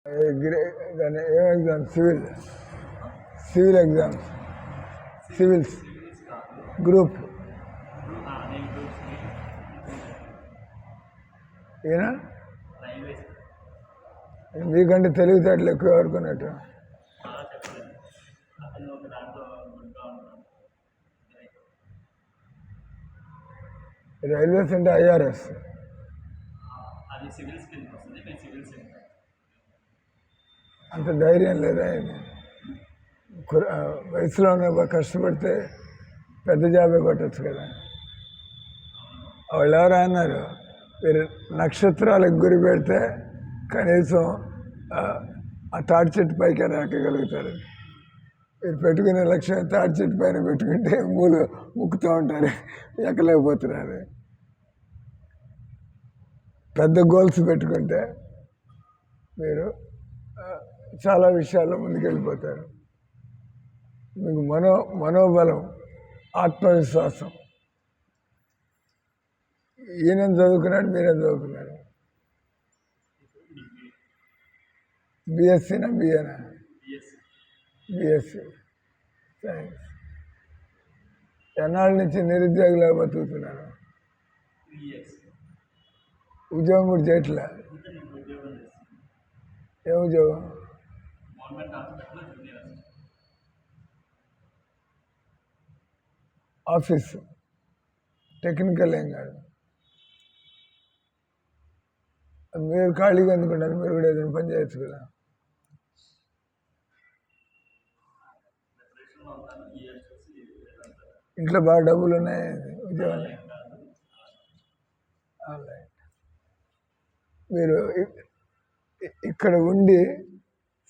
దాని ఏం exam? Civil exams, civils group. ఈయన మీకంటే తెలివితేటలు ఎక్కువ అనుకున్నట్టు. రైల్వేస్ అంటే ఐఆర్ఎస్. అంత ధైర్యం లేదా ఆయన? వయసులో ఉన్న కష్టపడితే పెద్ద జాబే కొట్టచ్చు కదా. వాళ్ళు ఎవరు అన్నారు, మీరు నక్షత్రాలకు గురి పెడితే కనీసం ఆ తాటి చెట్టు పైకి ఎక్కగలుగుతారు. మీరు పెట్టుకునే లక్ష్యం తాటి చెట్టు పైన పెట్టుకుంటే ముక్కుతూ ఉంటారు, ఎక్కలేకపోతున్నారు. పెద్ద గోల్స్ పెట్టుకుంటే మీరు చాలా విషయాల్లో ముందుకెళ్ళిపోతారు. మీకు మనోబలం, ఆత్మవిశ్వాసం. ఈయన చదువుకున్నాడు, మీరేం చదువుకున్నారు? బిఎస్సీనా బిఏనా? B Sc science. ఎన్నాళ్ళ నుంచి నిరుద్యోగులుగా బతుకుతున్నారు? ఉద్యోగం కూడా చేయట్లే. ఏ ఉద్యోగం? ఆఫీస్, టెక్నికల్ ఏం కాదు. మీరు ఖాళీగా అందుకుంటారు, మీరు కూడా ఏదైనా పని చేయొచ్చు కదా. ఇంట్లో బాగా డబ్బులు ఉన్నాయి, ఉద్యోగాలు. మీరు ఇక్కడ ఉండి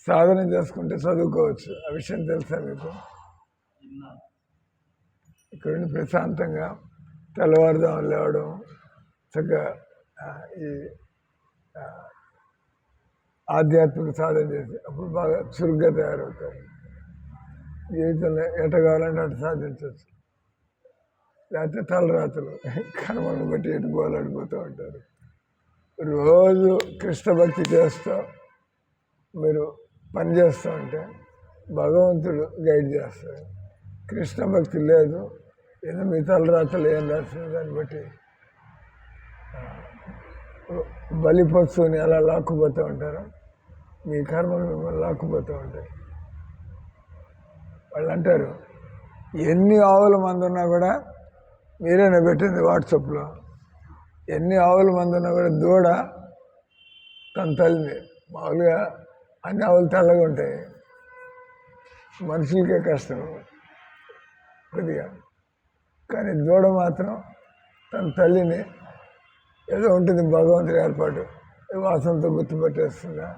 సాధన చేసుకుంటే చదువుకోవచ్చు. ఆ విషయం తెలుసా మీకు? ఇక్కడ ఉండి ప్రశాంతంగా తెల్లవారుదాం లేవడం, చక్కగా ఈ ఆధ్యాత్మిక సాధన చేసి అప్పుడు బాగా చురుగ్గా తయారవుతారు. జీవితంలో ఎట కావాలంటే అటు సాధించవచ్చు. లేకపోతే తలరాతలు కర్మలను బట్టి ఎటు పోలాడిపోతూ ఉంటారు. రోజు కృష్ణ భక్తి చేస్తూ మీరు పని చేస్తూ ఉంటే భగవంతుడు గైడ్ చేస్తాడు. కృష్ణ భక్తి లేదు, ఏదో మీ తలరాతలు ఏం రాసిన దాన్ని బట్టి బలిపశువుని ఎలా లాక్కుపోతూ ఉంటారో మీ కర్మలు మిమ్మల్ని లాక్కుపోతూ ఉంటాయి. వాళ్ళు అంటారు, ఎన్ని ఆవుల మంది ఉన్నా కూడా, మీరేనా పెట్టింది వాట్సాప్లో, ఎన్ని ఆవుల మంది ఉన్నా కూడా దూడ తన తల్లిని. మామూలుగా అన్ని ఆవులు తెల్లగా ఉంటాయి, మనుషులకే కష్టం కొద్దిగా. కానీ దూడ మాత్రం తన తల్లిని ఏదో ఉంటుంది భగవంతుడి ఏర్పాటు, వాసనతో గుర్తుపెట్టేస్తుందా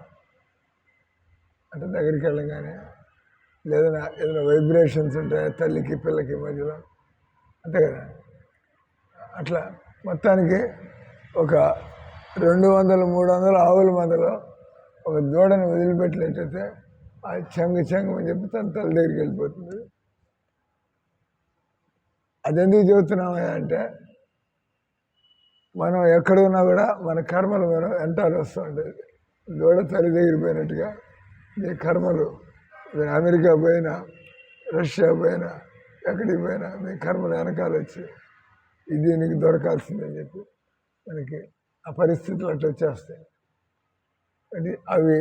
అంటే దగ్గరికి వెళ్ళగానే, లేదన్నా ఏదైనా వైబ్రేషన్స్ ఉంటాయా తల్లికి పిల్లకి మధ్యలో, అంతే కదా. అట్లా మొత్తానికి ఒక 200-300 ఆవుల మందలో ఒక దూడని వదిలిపెట్టినట్టయితే ఆ చెంగు అని చెప్పి తన తల్లి దగ్గరికి వెళ్ళిపోతుంది. అదెందుకు చెబుతున్నామా అంటే, మనం ఎక్కడ ఉన్నా కూడా మన కర్మలు మనం వెంటాలు వస్తూ ఉంటుంది. దూడ తల్లి దగ్గర పోయినట్టుగా మీ కర్మలు, మీరు అమెరికా పోయినా, రష్యా పోయినా, ఎక్కడికి పోయినా మీ కర్మలు వెనకాల వచ్చి ఇది నీకు దొరకాల్సిందని చెప్పి మనకి ఆ పరిస్థితులు అట్లా వచ్చేస్తాయి. అంటే అవి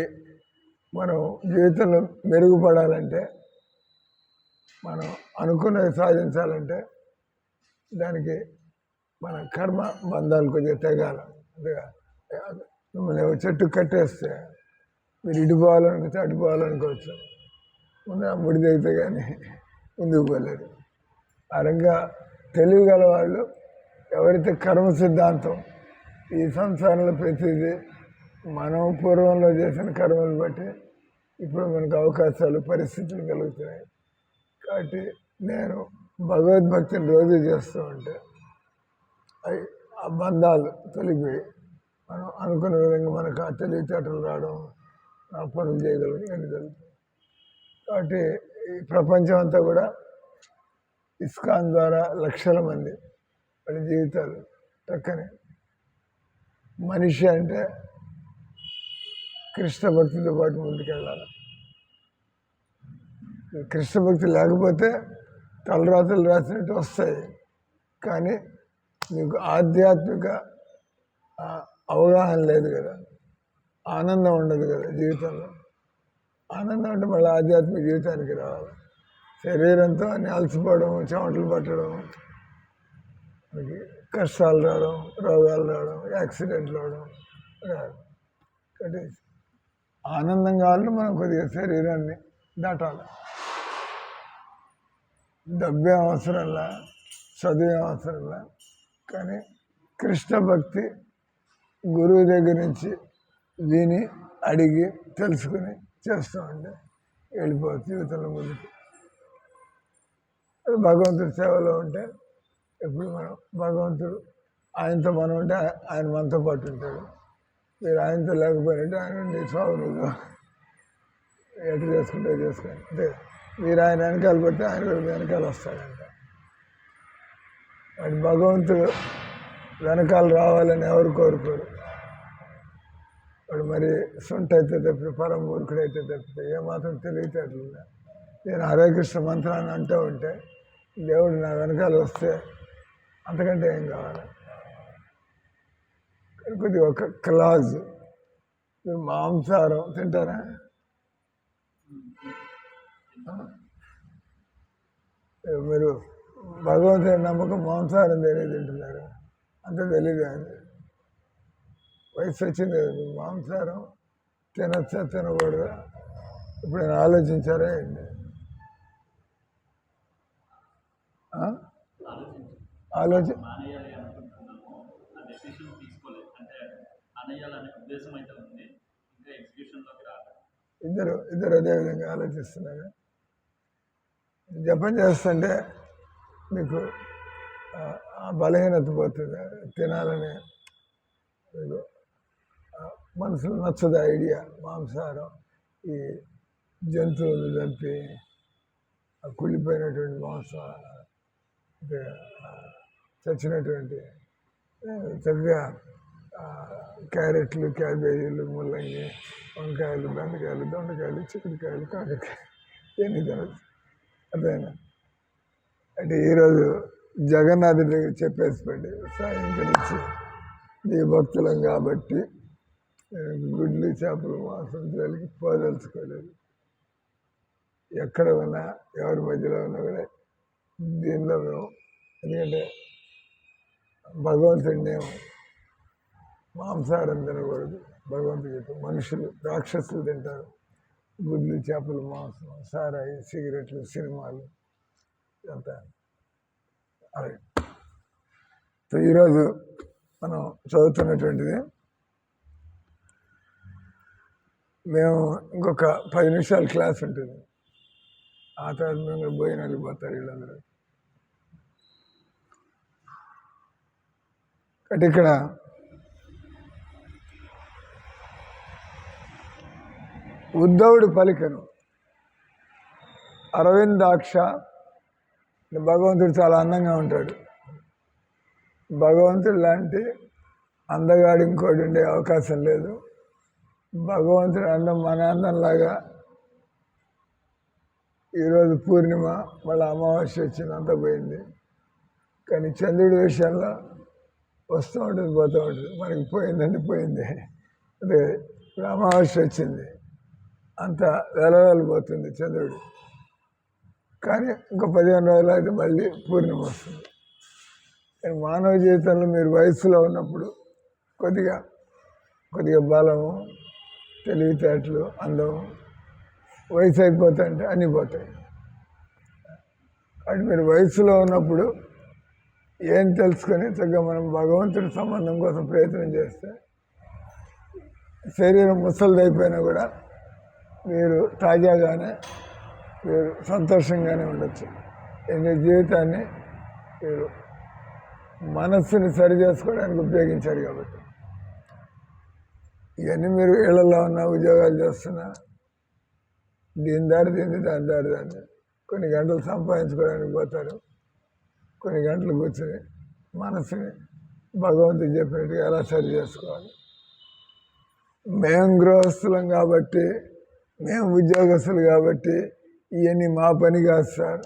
మనం జీవితంలో మెరుగుపడాలంటే, మనం అనుకున్నది సాధించాలంటే దానికి మన కర్మ బంధాలు కొద్దిగా తెగాలి. అంతేగా మిమ్మల్ని చెట్టు కట్టేస్తే మీరు ఇటు పోవాలనుకోవచ్చు, అటు పోవాలనుకోవచ్చు, ముందు ముడి తెగితే కానీ ముందుకు పోలేరు. ఆ రకంగా తెలివి గల వాళ్ళు ఎవరైతే కర్మ సిద్ధాంతం, ఈ సంసారంలో ప్రతిదీ మనం పూర్వంలో చేసిన కర్మలు బట్టి ఇప్పుడు మనకు అవకాశాలు, పరిస్థితులు కలుగుతున్నాయి. కాబట్టి నేను భగవద్భక్తిని రోజు చేస్తూ ఉంటే ఆ బంధాలు తొలిగిపోయి మనం అనుకున్న విధంగా మనకు ఆ తెలివితేటలు రావడం, ఆ పనులు చేయగలం అని జరుగుతుంది. కాబట్టి ఈ ప్రపంచం అంతా కూడా ఇస్కాన్ ద్వారా లక్షల మంది వాళ్ళ జీవితాలు చక్కని మనిషి అంటే కృష్ణ భక్తితో పాటు ముందుకెళ్ళాలి. కృష్ణ భక్తి లేకపోతే తలరాతలు రాసినట్టు వస్తాయి, కానీ మీకు ఆధ్యాత్మిక అవగాహన లేదు కదా, ఆనందం ఉండదు కదా జీవితంలో. ఆనందం అంటే మళ్ళీ ఆధ్యాత్మిక జీవితానికి రావాలి. శరీరంతో అన్ని అలసిపోవడం, చెమటలు పట్టడం, కష్టాలు రావడం, రోగాలు రావడం, యాక్సిడెంట్లు అవడం రాదు. కాబట్టి ఆనందం కావాలంటే మనం కొద్దిగా శరీరాన్ని దాటాలి. డబ్బేం అవసరంలా, చదువేం అవసరంలా, కానీ కృష్ణ భక్తి గురువు దగ్గర నుంచి విని అడిగి తెలుసుకుని చేస్తామంటే వెళ్ళిపోవచ్చు జీవితంలో ముందుకు. భగవంతుడి సేవలో ఉంటే ఎప్పుడు మనం భగవంతుడు ఆయనతో మనం ఉంటే ఆయన మనతో పాటు ఉంటాడు. మీరు ఆయనతో లేకపోయినట్టు ఆయన ఉండి స్వాములు ఎటు చేసుకుంటే చేసుకోండి అంతే. మీరు ఆయన వెనకాల పెట్టి ఆయన కూడా వెనకాల వస్తాడంట. వాడి భగవంతుడు వెనకాల రావాలని ఎవరు కోరుకోరు. వాడు మరి సొంట అయితే తప్పితే, పరమ మూర్ఖుడు అయితే తప్పితే ఏమాత్రం తెలివితేటలున్నా నేను హరే కృష్ణ మంత్రాన్ని అంటూ ఉంటే దేవుడు నా వెనకాల వస్తే అంతకంటే ఏం కావాలి. కొద్దిగా ఒక క్లాజ్. మీరు మాంసాహారం తింటారా? మీరు భగవంతుని నమ్మకం మాంసాహారం తింటున్నారు, అంత తెలియదు. వయసు వచ్చింది కదా, మాంసాహారం తినచ్చా తినకూడదా ఇప్పుడు నేను ఆలోచించారా ఏంటి? ఇద్దరు అదే విధంగా ఆలోచిస్తున్నారు. జపం చేస్తుంటే మీకు బలహీనత పోతుంది. తినాలని మీకు మనసులో నచ్చదు ఐడియా. మాంసాహారం, ఈ జంతువులు చంపి కుళ్ళిపోయినటువంటి మాంసం, చచ్చినటువంటి చక్కగా క్యారెట్లు, క్యాబేజీలు, ముల్లంగి, వంకాయలు, బెండకాయలు, దొండకాయలు, చిక్కుడుకాయలు, కాకరకాయలు ఇవన్నీ తినచ్చు. అదేనా అంటే ఈరోజు జగన్నాథుడి దగ్గర చెప్పేసిపోండి, సాయంత్రించి నీ భక్తులం కాబట్టి గుడ్లు, చేపలు, మాంసం జోలికి పోదలుచుకోలేదు. ఎక్కడ ఉన్నా, ఎవరి మధ్యలో ఉన్నా కూడా దీనిలో మేము, ఎందుకంటే భగవంతుడిని మాంసాహారం తినకూడదు. భగవంతుడు మనుషులు, రాక్షసులు తింటారు గుడ్లు, చేపలు, మాంసం, సారాయి, సిగరెట్లు, సినిమాలు, ఇదంతా. అదే సో ఈరోజు మనం చదువుతున్నటువంటిది, మేము ఇంకొక 10 నిమిషాలు క్లాస్ ఉంటుంది. ఆ తర్వాత మేము భోజనాలకు పోతారు వీళ్ళందరూ. కాబట్టి ఇక్కడ ఉద్ధవుడు పలికను అరవిందాక్ష. భగవంతుడు చాలా అందంగా ఉంటాడు. భగవంతుడు లాంటి అందగాడు ఇంకోటి ఉండే అవకాశం లేదు. భగవంతుడి అందం మన అందంలాగా ఈరోజు పూర్ణిమ, మళ్ళీ అమావాస్య వచ్చింది, అంతా పోయింది. కానీ చంద్రుడి విషయంలో వస్తూ ఉంటుంది, పోతూ ఉంటుంది. మనకి పోయిందంటే పోయింది. అదే ఇప్పుడు అమావాస్య వచ్చింది, అంత వెలవెలిపోతుంది చంద్రుడు. కానీ ఇంకో 15 రోజులు అయితే మళ్ళీ పూర్ణిమ వస్తుంది. కానీ మానవ జీవితంలో మీరు వయసులో ఉన్నప్పుడు కొద్దిగా బలము, తెలివితేటలు, అందం, వయసు అయిపోతాయంటే అన్నీ పోతాయి. కాబట్టి మీరు వయసులో ఉన్నప్పుడు ఏం తెలుసుకొని చక్కగా మనం భగవంతుడి సంబంధం కోసం ప్రయత్నం చేస్తే శరీరం ముసలిదైపోయినా కూడా మీరు తాజాగానే, మీరు సంతోషంగానే ఉండొచ్చు. మీ జీవితాన్ని మీరు మనస్సుని సరి చేసుకోవడానికి ఉపయోగించారు. కాబట్టి ఇవన్నీ మీరు ఇళ్లలో ఉన్న, ఉద్యోగాలు చేస్తున్నా, దీని దారి దాని దారి కొన్ని గంటలు సంపాదించుకోవడానికి పోతారు. కొన్ని గంటలు కూర్చొని మనసుని భగవంతుడు చెప్పినట్టుగా ఎలా సరి చేసుకోవాలి, మేము గృహస్థులం కాబట్టి, మేము ఉద్యోగస్తులు కాబట్టి ఇవన్నీ మా పని కాదు సార్.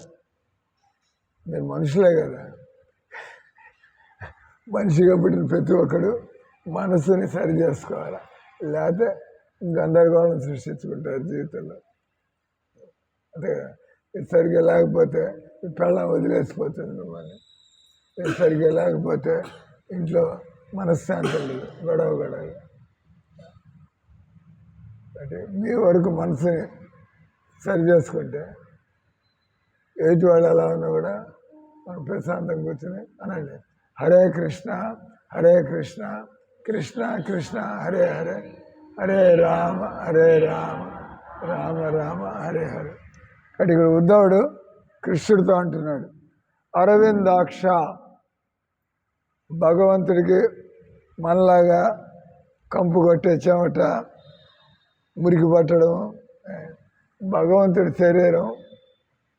మీరు మనుషులే కదా. మనిషిగా పుట్టిన ప్రతి ఒక్కడు మనసుని సరి చేసుకోవాలి, లేకపోతే గందరగోళం సృష్టించుకుంటారు జీవితంలో. అంతే కదా. ఇది సరిగ్గా లేకపోతే పెళ్ళం వదిలేసిపోతుంది మిమ్మల్ని. ఇది సరిగ్గా లేకపోతే ఇంట్లో మనశ్శాంతి లేదు, గొడవ. అంటే మీ వరకు మనసుని సరి చేసుకుంటే ఎదుటి వాళ్ళు ఎలా ఉన్నా కూడా మనం ప్రశాంతంగా కూర్చొని అనండి, హరే కృష్ణ హరే కృష్ణ కృష్ణ కృష్ణ హరే హరే, హరే రామ హరే రామ రామ రామ హరే హరే. అంటే ఇక్కడ ఉద్ధవుడు కృష్ణుడితో అంటున్నాడు, అరవిందాక్ష, భగవంతుడికి మనలాగా కంపు కొట్టే చెమట, మురికి పట్టడం, భగవంతుడి శరీరం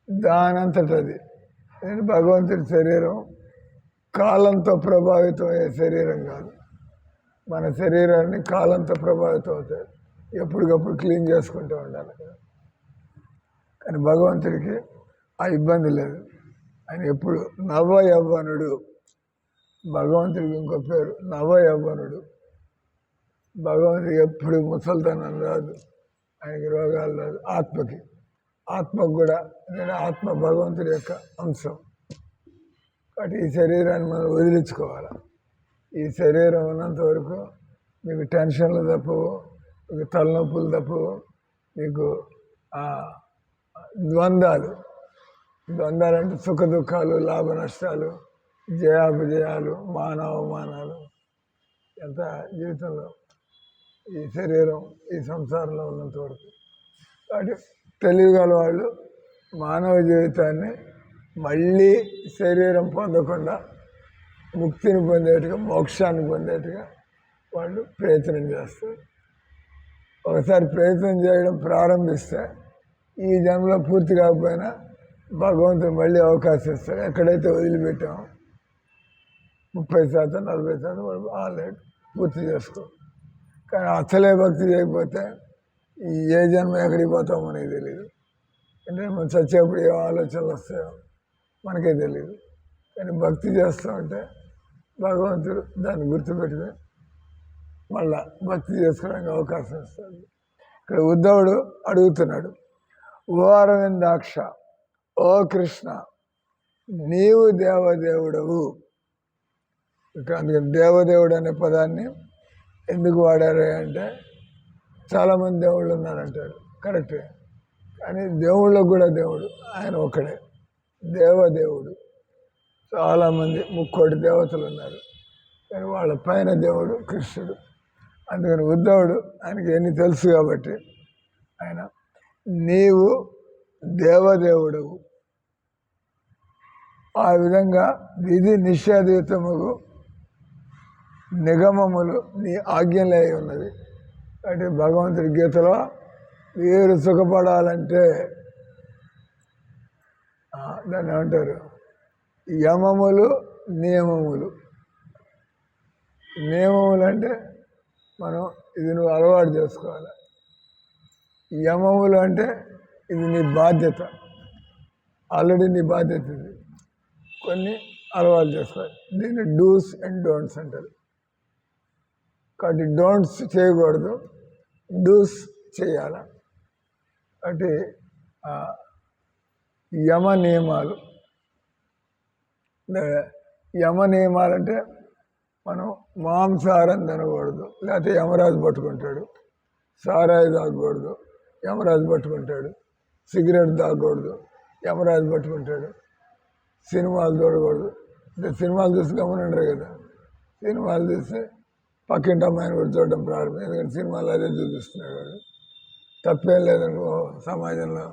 దానంతటది. భగవంతుడి శరీరం కాలంతో ప్రభావితం అయ్యే శరీరం కాదు. మన శరీరాన్ని కాలంతో ప్రభావితం అవుతాయి, ఎప్పటికప్పుడు క్లీన్ చేసుకుంటూ ఉండాలి. కానీ భగవంతుడికి ఆ ఇబ్బంది లేదు. ఆయన ఎప్పుడు నవ యవ్వనుడు. భగవంతుడికి ఇంకో పేరు నవ యవ్వనుడు. భగవంతుడికి ఎప్పుడు ముసలితనం రాదు, ఆయనకి రోగాలు రాదు. ఆత్మకు కూడా, ఎందుకంటే ఆత్మ భగవంతుడి యొక్క అంశం. కాబట్టి ఈ శరీరాన్ని మనం వదిలించుకోవాలి. ఈ శరీరం ఉన్నంత వరకు మీకు టెన్షన్లు తప్పవు, మీకు తలనొప్పులు తప్పవు, మీకు ద్వంద్వాలు అంటే సుఖ దుఃఖాలు, లాభ నష్టాలు, జయాపజయాలు, మానవమానాలు ఎంత జీవితంలో ఈ శరీరం ఈ సంసారంలో ఉన్నంత వరకు. కాబట్టి తెలియగల వాళ్ళు మానవ జీవితాన్ని మళ్ళీ శరీరం పొందకుండా ముక్తిని పొందేట్టుగా, మోక్షాన్ని పొందేట్టుగా వాళ్ళు ప్రయత్నం చేస్తారు. ఒకసారి ప్రయత్నం చేయడం ప్రారంభిస్తే ఈ జన్మలో పూర్తి కాకపోయినా భగవంతుడు మళ్ళీ అవకాశం ఇస్తాడు. ఎక్కడైతే వదిలిపెట్టామో 30% 40% వాళ్ళు ఆల్రెడీ పూర్తి చేసుకో. కానీ అసలే భక్తి చేయకపోతే ఏ జన్మ ఎక్కడికి పోతామో మనకి తెలియదు. అంటే మనం చచ్చేప్పుడు ఏ ఆలోచనలు వస్తాయో మనకే తెలియదు. కానీ భక్తి చేస్తూ ఉంటే భగవంతుడు దాన్ని గుర్తుపెట్టుకుని మళ్ళా భక్తి చేసుకోవడానికి అవకాశం ఇస్తాడు. ఇక్కడ ఉద్ధవుడు అడుగుతున్నాడు, ఓ అరవిందాక్ష, ఓ కృష్ణ, నీవు దేవదేవుడవు. అందుకని దేవదేవుడు అనే పదాన్ని ఎందుకు వాడారు అంటే, చాలామంది దేవుళ్ళు ఉన్నారంటారు, కరెక్టే. కానీ దేవుళ్ళకు కూడా దేవుడు ఆయన ఒక్కడే దేవదేవుడు. చాలామంది 30 దేవతలు ఉన్నారు, కానీ వాళ్ళ పైన దేవుడు కృష్ణుడు. అందుకని ఉద్ధవుడు ఆయనకి ఎన్ని తెలుసు కాబట్టి ఆయన నీవు దేవదేవుడవు. ఆ విధంగా విధి నిషేధితముగు నిగమములు నీ ఆజ్ఞలే ఉన్నది. అంటే భగవంతుడి గీతలో వీరు సుఖపడాలంటే దాన్ని ఏమంటారు, యమములు నియమములు. నియమములు అంటే మనం ఇది నువ్వు అలవాటు చేసుకోవాలి. యమములు అంటే ఇది నీ బాధ్యత, ఆల్రెడీ నీ బాధ్యత. ఇది కొన్ని అలవాటు చేసుకోవాలి. దీన్ని డూస్ అండ్ డోంట్స్ అంటారు. కాబట్టి డోంట్స్ చేయకూడదు, డూస్ చేయాలి. అంటే యమ నియమాలు. యమనియమాలంటే మనం మాంసాహారం తినకూడదు, లేకపోతే యమరాజు పట్టుకుంటాడు. సారాయి తాగకూడదు, యమరాజు పట్టుకుంటాడు. సిగరెట్ తాగకూడదు, యమరాజు పట్టుకుంటాడు. సినిమాలు చూడకూడదు. అంటే సినిమాలు చూసి గమనిండరు కదా, సినిమాలు చూస్తే పక్కింటి అమ్మాయిని కూడా చూడడం ప్రారంభం. ఎందుకంటే సినిమాలు అదే చూపిస్తున్నాడు వాడు. తప్పేం లేదనుకో సమాజంలో,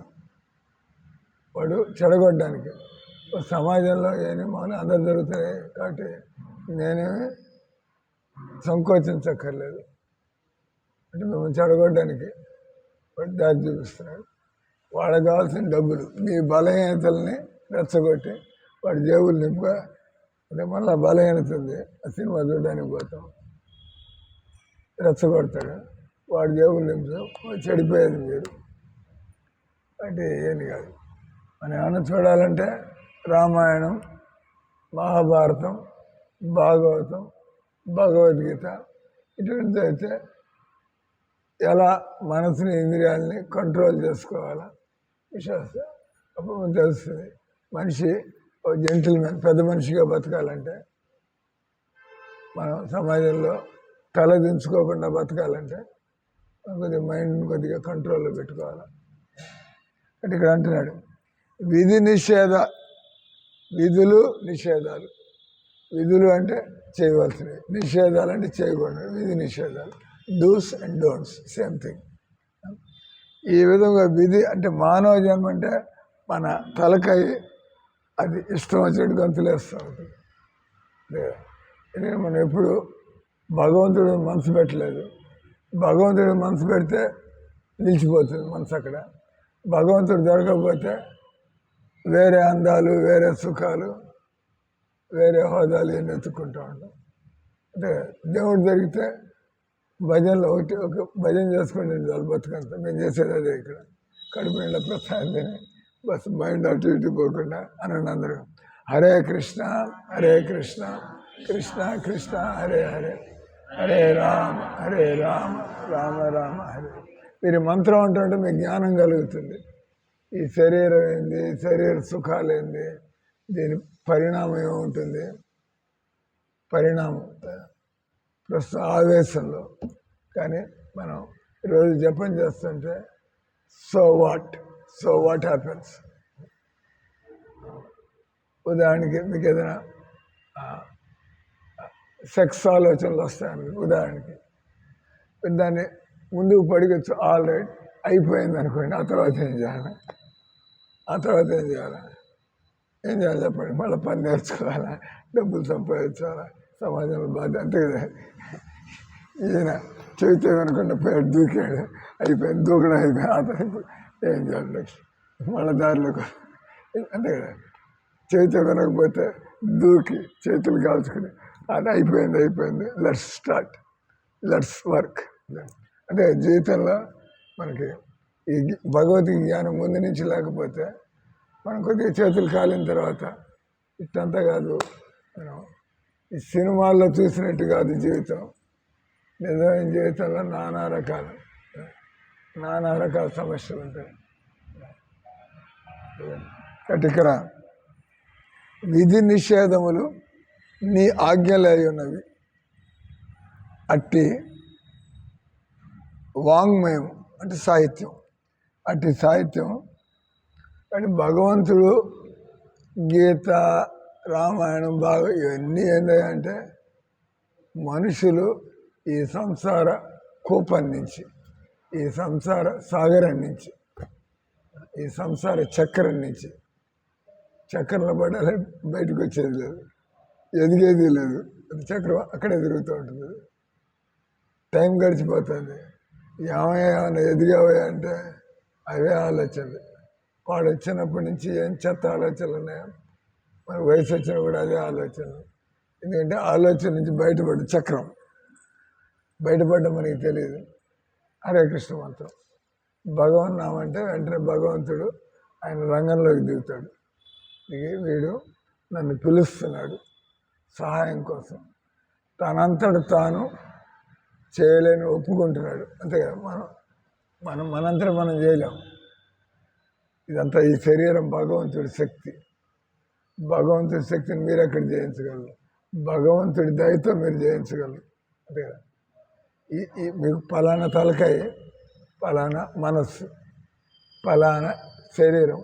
వాడు చెడగొట్టడానికి. సమాజంలో ఏమి మామూలు అందరు జరుగుతాయి కాబట్టి నేనేమి సంకోచించక్కర్లేదు. అంటే మిమ్మల్ని చెడగొట్టడానికి వాడు దారి చూపిస్తున్నాడు. వాళ్ళకి కావాల్సిన డబ్బులు, మీ బలహీనతల్ని రెచ్చగొట్టి వాడి జేబులు నింపుగా. అంటే మళ్ళీ బలహీనత ఉంది, ఆ సినిమా చూడడానికి పోతాం, రెచ్చగొడతాడు. వాడి జేబులు నింపుతాం, చెడిపోయేది మీరు అంటే ఏంటి కాదు. మనం ఏమన్నా చూడాలంటే రామాయణం, మహాభారతం, భాగవతం, భగవద్గీత ఇటువంటిది అయితే ఎలా మనసుని ఇంద్రియాలని కంట్రోల్ చేసుకోవాలా విశ్వాసం అప్పుడు మనకు తెలుస్తుంది. మనిషి ఒక జెంటిల్మెన్ పెద్ద మనిషిగా బతకాలంటే, మనం సమాజంలో తల దించుకోకుండా బతకాలంటే కొద్దిగా మైండ్ని కొద్దిగా కంట్రోల్లో పెట్టుకోవాలి. అంటే ఇక్కడ అంటున్నాడు విధులు నిషేధాలు. విధులు అంటే చేయవలసినవి, నిషేధాలు అంటే చేయకూడదు. విధి నిషేధాలు, dos and don'ts same thing. ఈ విధంగా విధి అంటే మానవ జన్మ అంటే మన తలకాయ అది ఇష్టం వచ్చేట్టు గంతులేస్తూ ఉంటుంది. ఎందుకంటే మనం ఎప్పుడు భగవంతుడు మనసు పెట్టలేదు. భగవంతుడు మనసు పెడితే నిలిచిపోతుంది మనసు అక్కడ. భగవంతుడు దొరకకపోతే వేరే అందాలు, వేరే సుఖాలు, వేరే హోదాలు ఏమి ఎత్తుకుంటూ ఉంటాం. అంటే దేవుడు దొరికితే భజనలో ఒక భజన చేసుకుని వాళ్ళు బతుకంతా మేము చేసేది అదే. ఇక్కడ కడుపు నిండా ప్రసాదం తిని బస్ మైండ్ అటు ఇటు పోకుండా అనండి అందరూ హరే కృష్ణ హరే కృష్ణ కృష్ణ కృష్ణ హరే హరే హరే రామ హరే రామ రామ రామ హరే. మీరు మంత్రం అంటుంటే మీకు జ్ఞానం కలుగుతుంది. ఈ శరీరం ఏంది, శరీర సుఖాలు ఏంది, దీని పరిణామం ఏముంటుంది, పరిణామం ప్రస్తుత ఆవేశంలో. కానీ మనం ఈరోజు జపం చేస్తుంటే సో వాట్ హ్యాపెన్స్. ఉదాహరణకి మీకు ఏదైనా సెక్స్ ఆలోచనలు వస్తాయని ఉదాహరణకి దాన్ని ముందుకు పడిగొచ్చు, ఆల్ రైట్ అయిపోయింది అనుకోండి. ఆ తర్వాత ఏం చేయాలి? ఏం చేయాలి చెప్పండి? మళ్ళీ పని నేర్చుకోవాలా, డబ్బులు సంపాదించాలా, సమాజంలో బాధ్యత అంతే కదా. ఈయన చెబితే అనుకుంటే పోయాడు, దూకాడు, అయిపోయింది, దూకడం అయిపోయింది. ఆ తర్వాత ఏం చేయాలి? మళ్ళీ దారిలోకి అంతే కదా. చేతితో వినకపోతే దూకి చేతులు కాల్చుకుని అది అయిపోయింది, లెట్స్ వర్క్. అంటే జీవితంలో మనకి ఈ భగవద్గీత జ్ఞానం ముందు నుంచి లేకపోతే మనం కొద్దిగా చేతులు కాలిన తర్వాత ఇట్టంతా కాదు. మనం ఈ సినిమాల్లో చూసినట్టు కాదు జీవితం. నిజమైన జీవితంలో నానా రకాల సమస్యలు ఉంటాయి. కాబట్టి ఇక్కడ విధి నిషేధములు నీ ఆజ్ఞలే ఉన్నవి. అట్టి వాంగ్మయం అంటే సాహిత్యం, అట్టి సాహిత్యం అంటే భగవంతుడు గీత, రామాయణం, ఇవన్నీ ఏంటంటే మనుషులు ఈ సంసార కూపం నుంచి, ఈ సంసార సాగరం నుంచి, ఈ సంసార చక్రం నుంచి, చక్రంలో పడాలని బయటకు వచ్చేది లేదు, ఎదిగేది లేదు. అది చక్రం అక్కడే తిరుగుతూ ఉంటుంది. టైం గడిచిపోతుంది. ఏమైనా ఎదిగావా అంటే అవే ఆలోచనలు. వాడు వచ్చినప్పటి నుంచి ఏం చెత్త ఆలోచనలు ఉన్నాయో మన వయసు వచ్చినా కూడా అదే ఆలోచనలు. ఎందుకంటే ఆలోచన నుంచి చక్రం బయటపడ్డం మనకి తెలియదు. హరే కృష్ణ మంత్రం భగవన్ నామంటే వెంటనే భగవంతుడు ఆయన రంగంలోకి దిగుతాడు. దిగి వీడు నన్ను పిలుస్తున్నాడు సహాయం కోసం. తనంతట తాను చేయలేని ఒప్పుకుంటున్నాడు. అంతే కదా. మనంతటా మనం చేయలేం. ఇదంతా ఈ శరీరం భగవంతుడి శక్తి. భగవంతుడి శక్తిని మీరు ఎక్కడ జయించగలరు? భగవంతుడి దయతో మీరు జయించగలరు. అంతే కదా. ఈ మీకు పలానా తలకాయ, పలానా మనస్సు, పలానా శరీరం,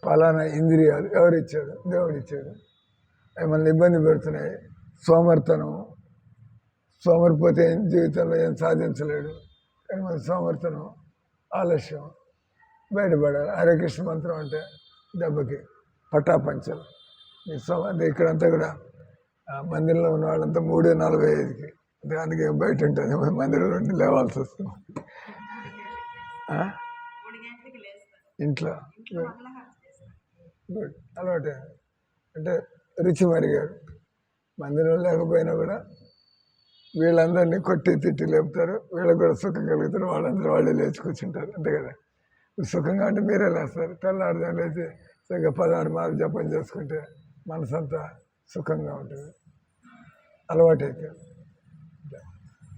పలానా ఇంద్రియాలు ఎవరిచ్చాడు? దేవుడిచ్చాడు. మనల్ని ఇబ్బంది పెడుతున్నాయి. సోమరిపోతే జీవితంలో ఏం సాధించలేడు. కానీ మన సోమర్తనం, ఆలస్యం బయటపడాలి. హరే కృష్ణ మంత్రం అంటే దెబ్బకి పటాపంచలు. అంటే ఇక్కడంతా కూడా మందిరంలో ఉన్న వాళ్ళంతా 3:45కి, అందుకే బయట ఉంటుంది. మందిరంలో ఉండి లేవాల్సి వస్తుంది. ఇంట్లో గుడ్ అలవాటే. అంటే రుచి మరిగాడు. మందిరం లేకపోయినా కూడా వీళ్ళందరినీ కొట్టి తిట్టి లేపుతారు, వీళ్ళకి కూడా సుఖం కలుగుతారు, వాళ్ళందరూ వాళ్ళే లేచి కూర్చుంటారు. అంతే కదా. సుఖంగా అంటే మీరే లేస్తారు. తెల్లారుదాం లేచి సరిగ్గా 16 మార్లు జపం చేసుకుంటే మనసంతా సుఖంగా ఉంటుంది అలవాటైతే.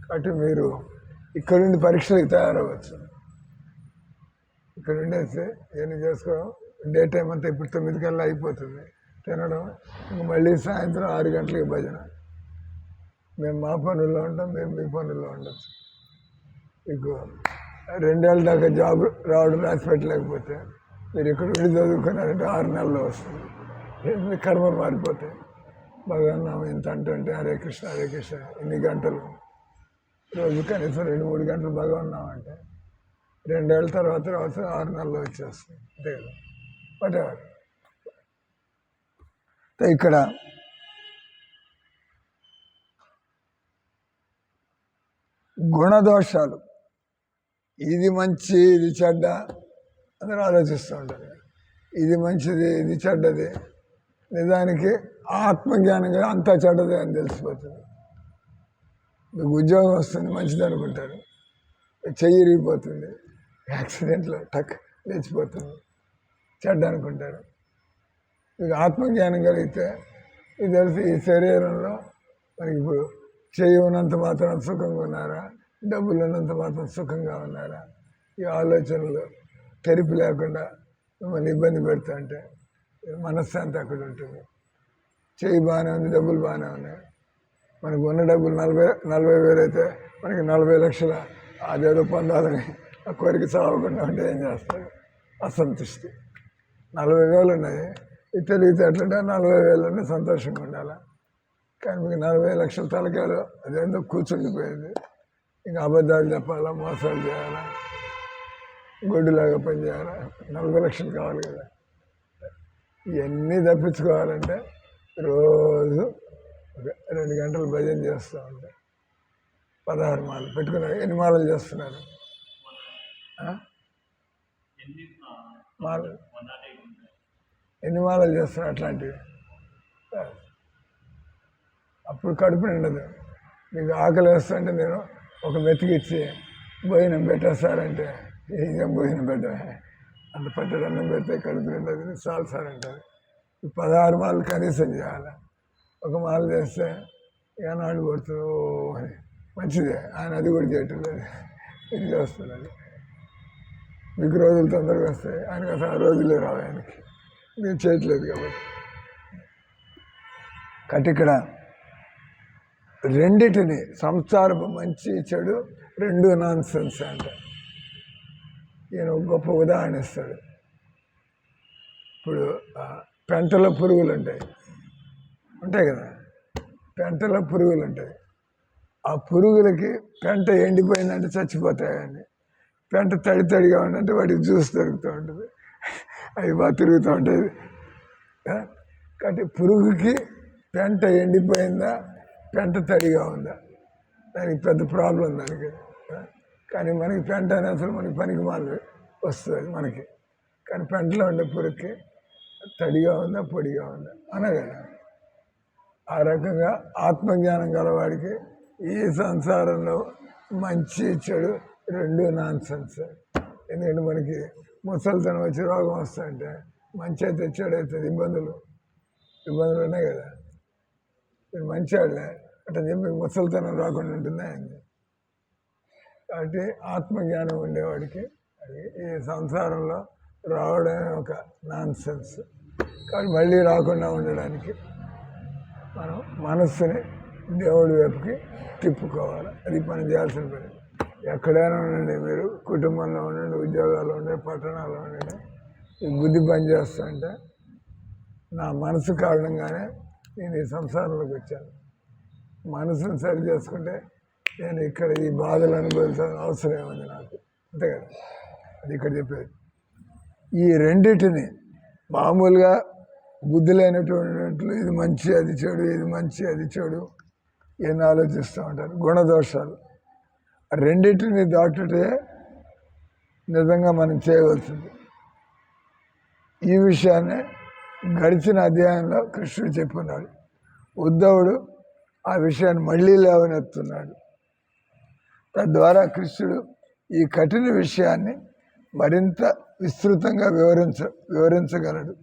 కాబట్టి మీరు ఇక్కడ నుండి పరీక్షలకు తయారవ్వచ్చు. ఇక్కడ ఉండేసి ఇవన్నీ చేసుకోవడం, డే టైం అంతా ఇప్పుడు 9 కల్లా అయిపోతుంది తినడం, ఇంక మళ్ళీ సాయంత్రం 6 గంటలకి భజన. మేము మా పనుల్లో ఉంటాం, మేము మీ పనుల్లో ఉండొచ్చు. మీకు 2 ఏళ్ళ దాకా జాబ్ రావడం రాసి పెట్టలేకపోతే మీరు ఇక్కడ ఉండి చదువుకున్నారంటే 6 నెలల్లో వస్తుంది. మీ కర్మలు మారిపోతాయి. భగవన్నామం ఇంత అంటుంటే హరే కృష్ణ హరే కృష్ణ ఇన్ని గంటలు, రోజు కనీసం 2-3 గంటలు భగవన్నామం అంటే 2 ఏళ్ళ తర్వాత 6 నెలల్లో వచ్చేస్తుంది. అంతే కదా. వాటెవర్. ఇక్కడ గుణదోషాలు, ఇది మంచి ఇది చెడ్డ అందరూ ఆలోచిస్తూ ఉంటారు. ఇది మంచిది ఇది చెడ్డది, నిజానికి ఆత్మజ్ఞానంగా అంతా చెడ్డదే అని తెలిసిపోతుంది. మీకు ఉద్యోగం వస్తుంది మంచిది అనుకుంటారు, చెయ్యి ఇరిగిపోతుంది, యాక్సిడెంట్లో టక్ లేచిపోతుంది, చెడ్డ అనుకుంటారు. మీకు ఆత్మజ్ఞానం కలిగితే ఇది తెలిసి ఈ శరీరంలో మనకి ఇప్పుడు చెయ్యి ఉన్నంత మాత్రం సుఖంగా ఉన్నారా, డబ్బులు ఉన్నంత మాత్రం సుఖంగా ఉన్నారా, ఈ ఆలోచనలు తెరిపి లేకుండా మిమ్మల్ని ఇబ్బంది పెడతా అంటే మనశ్శాంతి అక్కడ ఉంటుంది. చెయ్యి బాగానే ఉంది, డబ్బులు బాగానే ఉన్నాయి. మనకు ఉన్న డబ్బులు 40,000 అయితే మనకి 40 లక్షల అదేదో పొందాలని ఆ కోరిక చావకుండా ఉంటే ఏం చేస్తారు? అసంతుష్టి. 40,000 ఉన్నాయి, ఇది తెలివితేటలుంటే 40,000 సంతోషంగా ఉండాలి. కానీ మీకు 40 లక్షల తలకాయలు అదేందో కూర్చుండిపోయింది. ఇంకా అబద్ధాలు చెప్పాలా, మోసాలు చేయాలా, గొడ్డులాగా పని చేయాలా, 40 లక్షలు కావాలి కదా. ఇవన్నీ తప్పించుకోవాలంటే రోజు ఒక 2 గంటలు భజన చేస్తూ ఉంటాయి. 16 మాలలు పెట్టుకున్నారు. ఎన్ని మాలలు చేస్తున్నారు? మాలలు ఎన్ని మాలలు చేస్తున్నారు అట్లాంటివి? అప్పుడు కడుపు నిండదు. మీకు ఆకలి వేస్తుంటే నేను ఒక మెతికిచ్చి భోజనం పెట్టేస్తారంటే ఏం భోజనం పెట్టా, అంత పట్టడి అన్నం పెడితే కడుపు నిండదు, చాలు సార్ అంటారు. 16 మాలలు కనీసం చేయాలి. ఒక మాల చేస్తే ఏనాడు కొడుతుందో అని మంచిదే. ఆయన అది కూడా చేయటం లేదు, ఇది చేస్తున్నది. మీకు రోజులు తొందరగా వస్తాయి, ఆయనకి అసలు ఆ రోజులే రావు ఆయనకి, మీరు చేయట్లేదు కాబట్టి. కాబట్టి ఇక్కడ రెండిటిని సంసారపు మంచి చెడు 2 నాన్ సెన్స్ అంట. ఈయన ఒక గొప్ప ఉదాహరణ ఇస్తాడు. ఇప్పుడు పెంటలో పురుగులు ఉంటాయి కదా, పెంటలో పురుగులు ఉంటాయి. ఆ పురుగులకి పెంట ఎండిపోయిందంటే చచ్చిపోతాయని, పెంట తడిగా ఉందంటే వాటికి జ్యూస్ దొరుకుతూ ఉంటుంది, అవి బాగా తిరుగుతూ ఉంటాయి. కాబట్టి పురుగుకి పెంట ఎండిపోయిందా, పెంట తడిగా ఉందా, దానికి పెద్ద ప్రాబ్లం దానికి. కానీ మనకి పెంట అనే అసలు మనకి పనికి మాలు వస్తుంది మనకి. కానీ పెంటలో ఉండే పురుగుకి తడిగా ఉందా పొడిగా ఉందా అనగలరా? ఆ రకంగా ఆత్మజ్ఞానం గలవాడికి ఈ సంసారంలో మంచి చెడు 2 నాన్ సెన్స్. ఎందుకంటే మనకి ముసలితనం వచ్చి రోగం వస్తుంటే మంచి అయితే చెడు అవుతుంది, ఇబ్బందులు ఉన్నాయి కదా. మీరు మంచి వాళ్ళే అట్లా చెప్పి ముసలితనం రాకుండా ఉంటుందా అయింది. కాబట్టి ఆత్మజ్ఞానం ఉండేవాడికి అది ఈ సంసారంలో రావడమే ఒక నాన్ సెన్స్. కాబట్టి మళ్ళీ రాకుండా ఉండడానికి మనం మనస్సుని దేవుడి వైపుకి తిప్పుకోవాలి. అది మనం చేయాల్సిన పని. ఎక్కడైనా ఉండండి, మీరు కుటుంబంలో ఉండండి, ఉద్యోగాల్లో ఉండండి, పట్టణాల్లో ఉండండి, ఈ బుద్ధి పని చేస్తుంటే నా మనసు కారణంగానే నేను ఈ సంసారంలోకి వచ్చాను. మనసును సరి చేసుకుంటే నేను ఇక్కడ ఈ బాధలు అనుభవించాల్సిన అవసరం ఏముంది నాకు? అంతే కదా. అది ఇక్కడ చెప్పేది. ఈ రెండిటిని మామూలుగా బుద్ధి లేనటువంటి ఇది మంచి అది చెడు, ఇది మంచి అది చెడు ఏమి ఆలోచిస్తూ ఉంటారు. గుణదోషాలు రెండింటిని దాటుటే నిజంగా మనం చేయవలసింది. ఈ విషయాన్ని గడిచిన అధ్యాయంలో కృష్ణుడు చెప్పున్నాడు. ఉద్ధవుడు ఆ విషయాన్ని మళ్ళీ లేవనెత్తున్నాడు. తద్వారా కృష్ణుడు ఈ కఠిన విషయాన్ని మరింత విస్తృతంగా వివరించగలడు.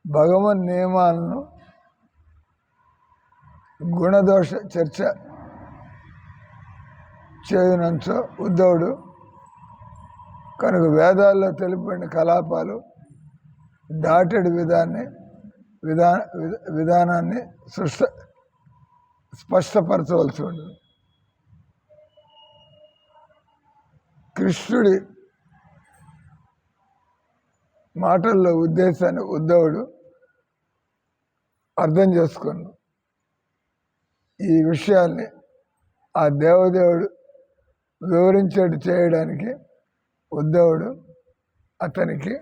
భగవన్ నియమాలను గుణదోష చర్చ చేయనంచో ఉద్ధవుడు కనుక వేదాల్లో తెలుపబడిన కలాపాలు దాటెడు విధానాన్ని స్పష్టపరచవలసి ఉండదు. కృష్ణుడి మాటల్లో ఉద్దేశాన్ని ఉద్ధవుడు అర్థం చేసుకున్నాడు. ఈ విషయాల్ని ఆ దేవదేవుడు వివరించేట్టు చేయడానికి ఉద్ధవుడు అతనికి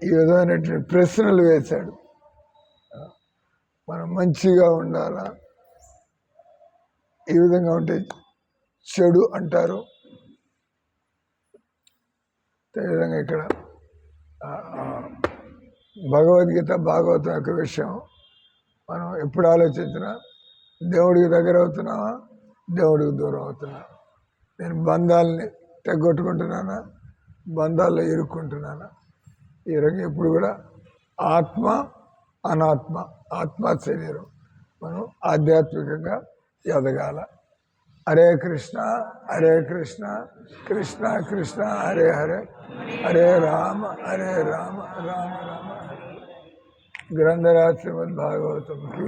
ఈ విధమైనటువంటి ప్రశ్నలు వేశాడు. మనం మంచిగా ఉండాలా, ఈ విధంగా ఉంటే చెడు అంటారు. అదేవిధంగా ఇక్కడ భగవద్గీత భాగవతం యొక్క విషయం మనం ఎప్పుడు ఆలోచించినా దేవుడికి దగ్గర అవుతున్నావా, దేవుడికి దూరం అవుతున్నా, నేను బంధాలని తెగొట్టుకుంటున్నానా, బంధాల్లో ఇరుక్కుంటున్నానా, ఈ రకంగా ఎప్పుడు కూడా ఆత్మ అనాత్మ, ఆత్మ శరీరం మనం ఆధ్యాత్మికంగా ఎదగాల. హరే కృష్ణ హరే కృష్ణ కృష్ణ కృష్ణ హరే హరే హరే రామ రామ రామ. గ్రంథరాజ్ శ్రీమద్ భాగవతంకి